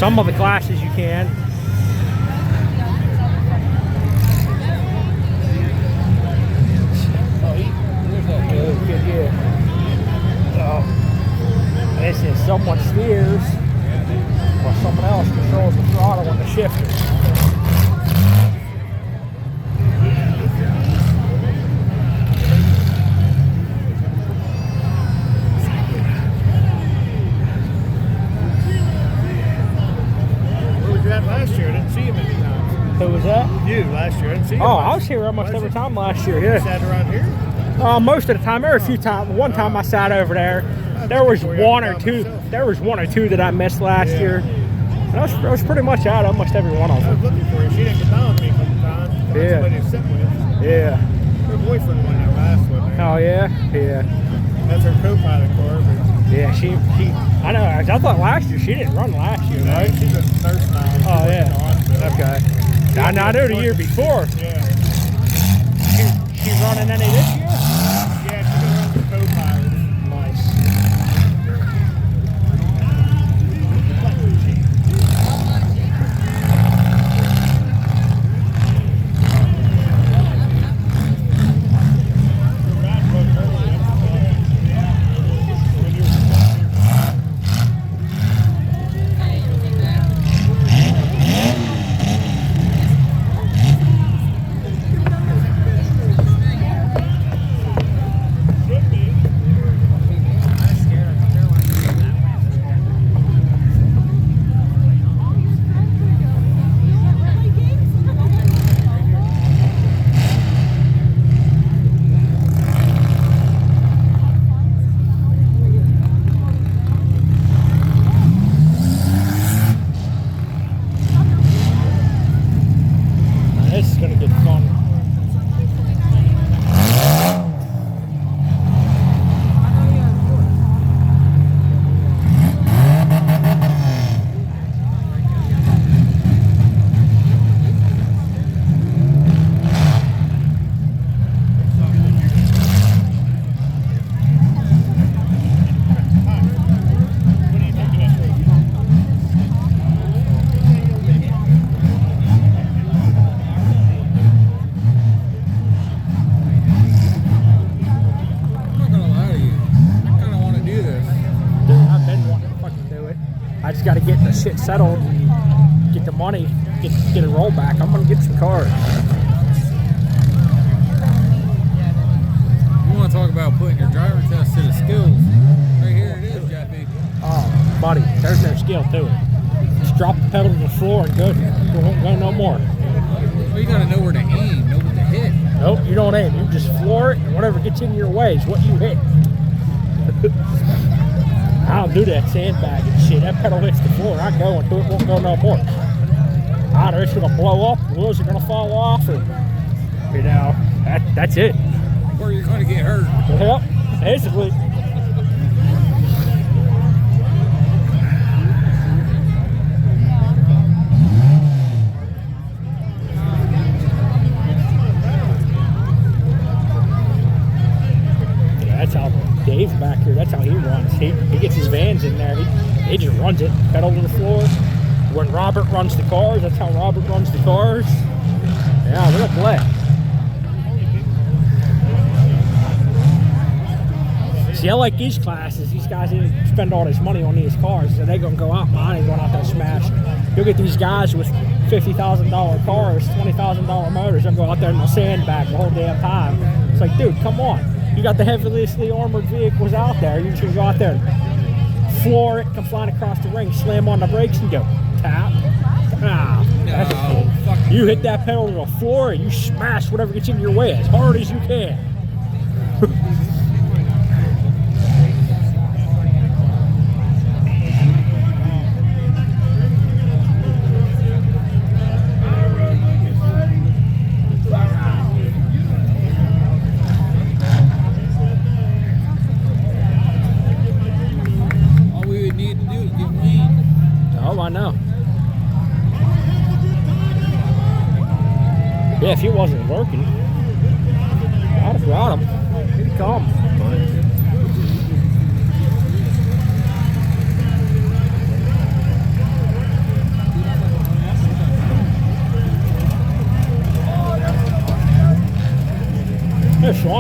Some of the classes you can. This is someone steers or someone else controls the throttle and the shifter. Where was you at last year? I didn't see you many times. Who was that? You last year. I didn't see you. Oh, I was here almost every time last year, yeah. You sat around here? Most of the time. There were a few times. One time I sat over there. There was one or two. There was one or two that I missed last year. That was pretty much out almost every one of I them. was looking for you. She didn't get down with me a couple times. Yeah. Somebody to sit with. Yeah. Her boyfriend won that last one. Man. Oh yeah. Yeah. That's her co-pilot car. But Yeah. She. I know. I thought last year she didn't run last year, right? she's a nurse now. Oh yeah. Okay. I know the year before. Yeah. She running any this year? Yeah, she's gonna run the co-pilot. Nice. This is gonna get fun. I just got to get the shit settled and get the money, get a roll back. I'm gonna get some cars. You want to talk about putting your driver test to the skills? Right here it is, Jeffy. Oh, buddy, there's no skill to it. Just drop the pedal to the floor and go. Won't go no more. Well, you got to know where to aim, know what to hit. Nope, you don't aim. You just floor it, and whatever gets in your way is what you hit. I don't do that sandbagging shit. That pedal hits the floor, I go into it, won't go no more. Either it's gonna blow up, wheels are gonna fall off, or you know, that's it. Or you're going to get hurt. Yep, basically. Yeah, that's how Dave's back here. That's how he runs. He gets his vans in there. He just runs it, pedal to the floor. When Robert runs the cars, that's how Robert runs the cars. Yeah, real play. See, I like these classes. These guys didn't spend all this money on these cars, so they're gonna go out. Mine ain't going out there smash. You'll get these guys with $50,000 cars, $20,000 motors. They'll go out there and they'll sandbag the whole damn time. It's like, dude, come on. You got the heavily armored vehicles out there. You should go out there and floor it, come flying across the ring, slam on the brakes, and go tap. Ah, that's cool. You hit that pedal to the floor and you smash whatever gets in your way as hard as you can. I know. Yeah, if he wasn't working, I'd have brought him. He'd come.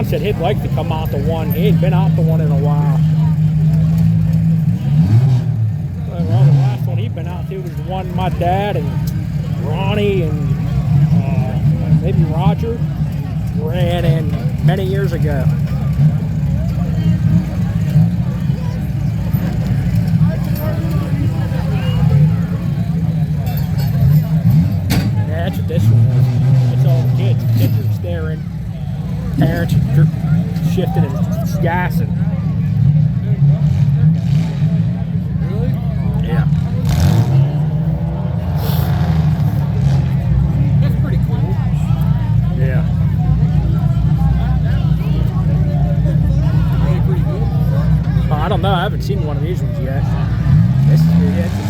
Sean said he'd like to come out to one. He ain't been out to one in a while. Well, the last one he'd been out to was the one my dad and Ronnie and maybe Roger ran in many years ago. Yeah, that's what this one was. It's all kids. Kids are staring. Parents are shifting and gassing. Really? Yeah. That's pretty cool. Yeah. Really pretty good. I don't know. I haven't seen one of these ones yet. This is pretty interesting.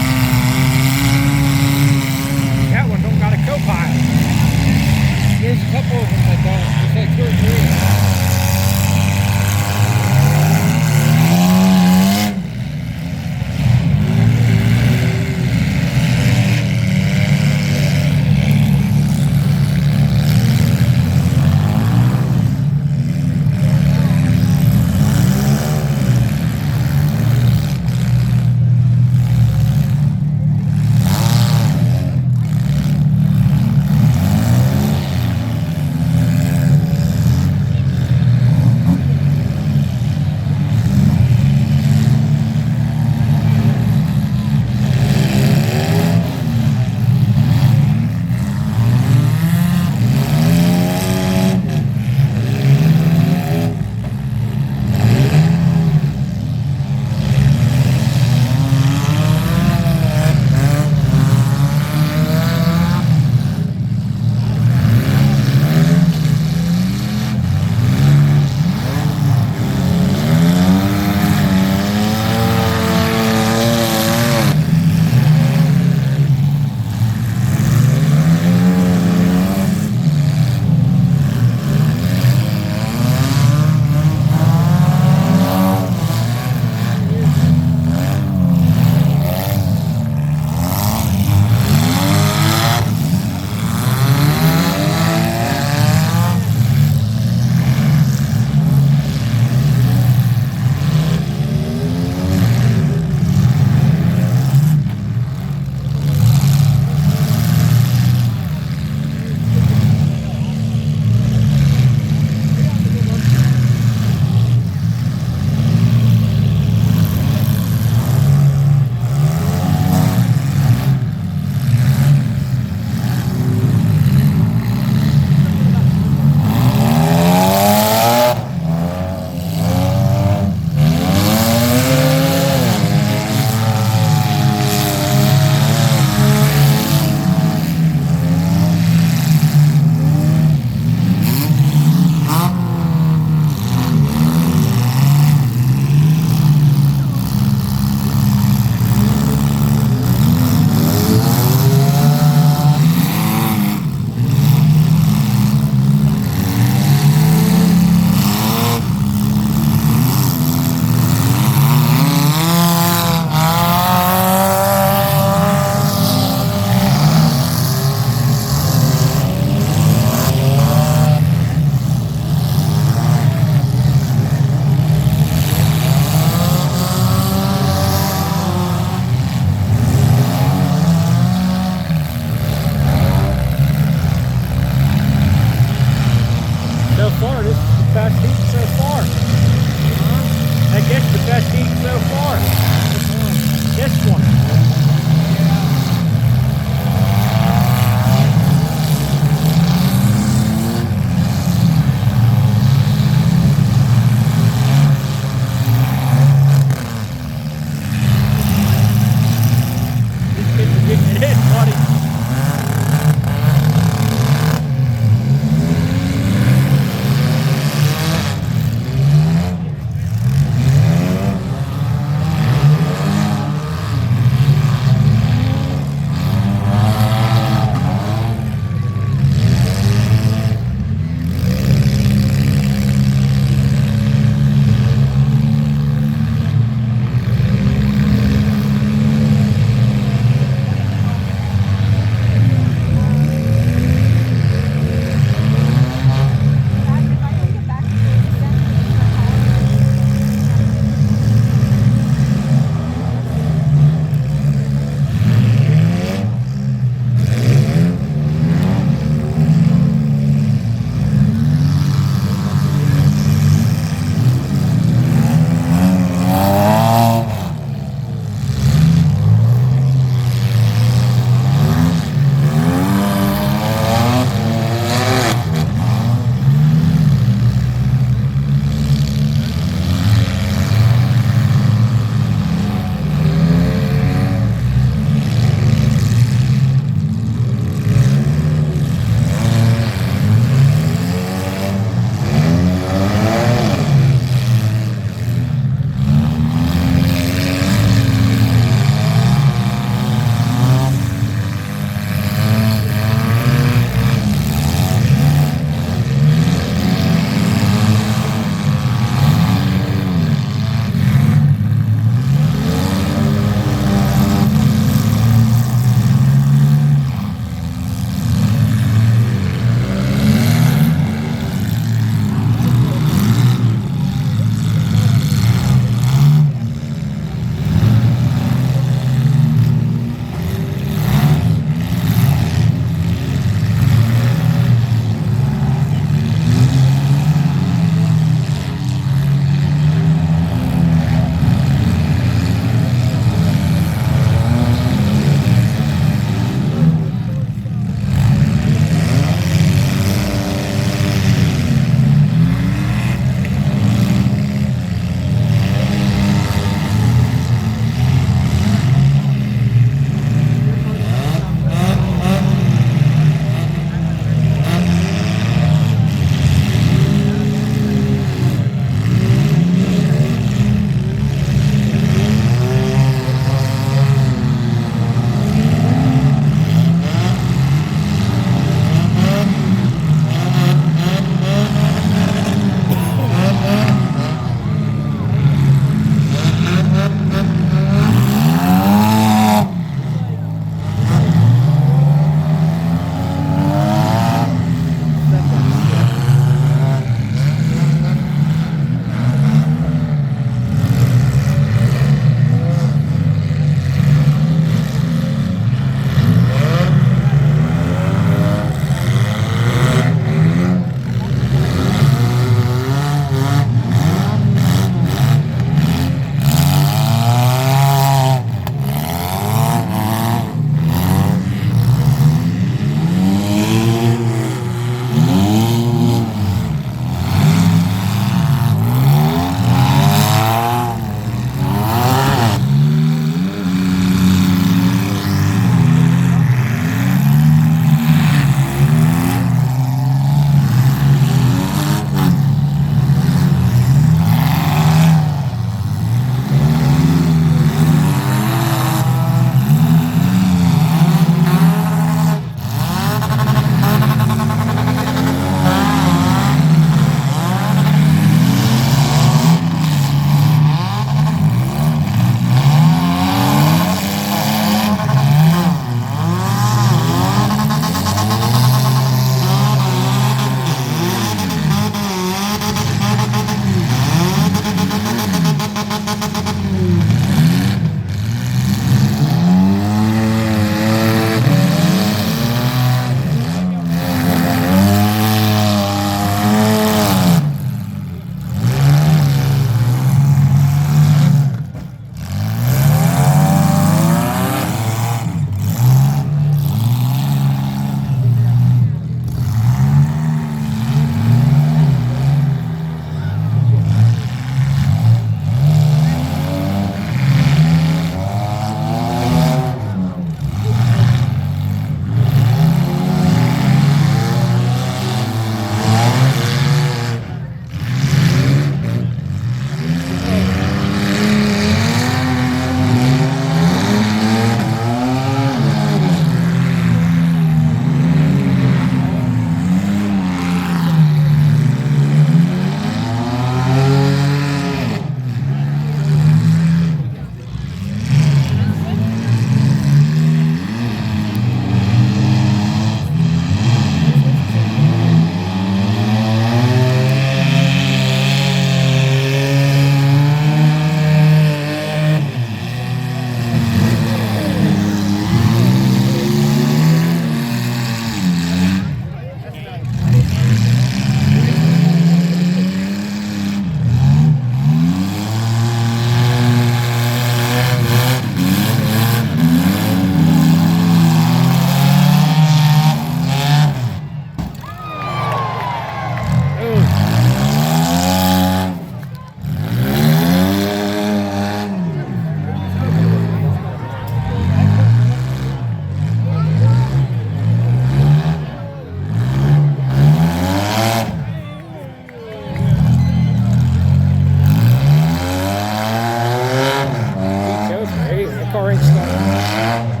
crank started.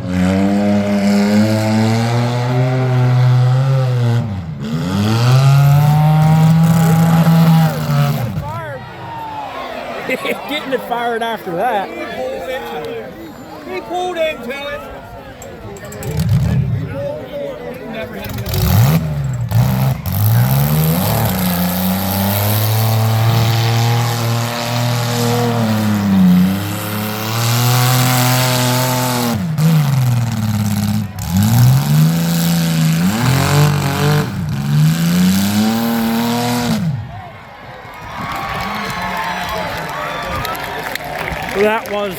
Getting it fired after that. He pulled into it. Never hit him. That was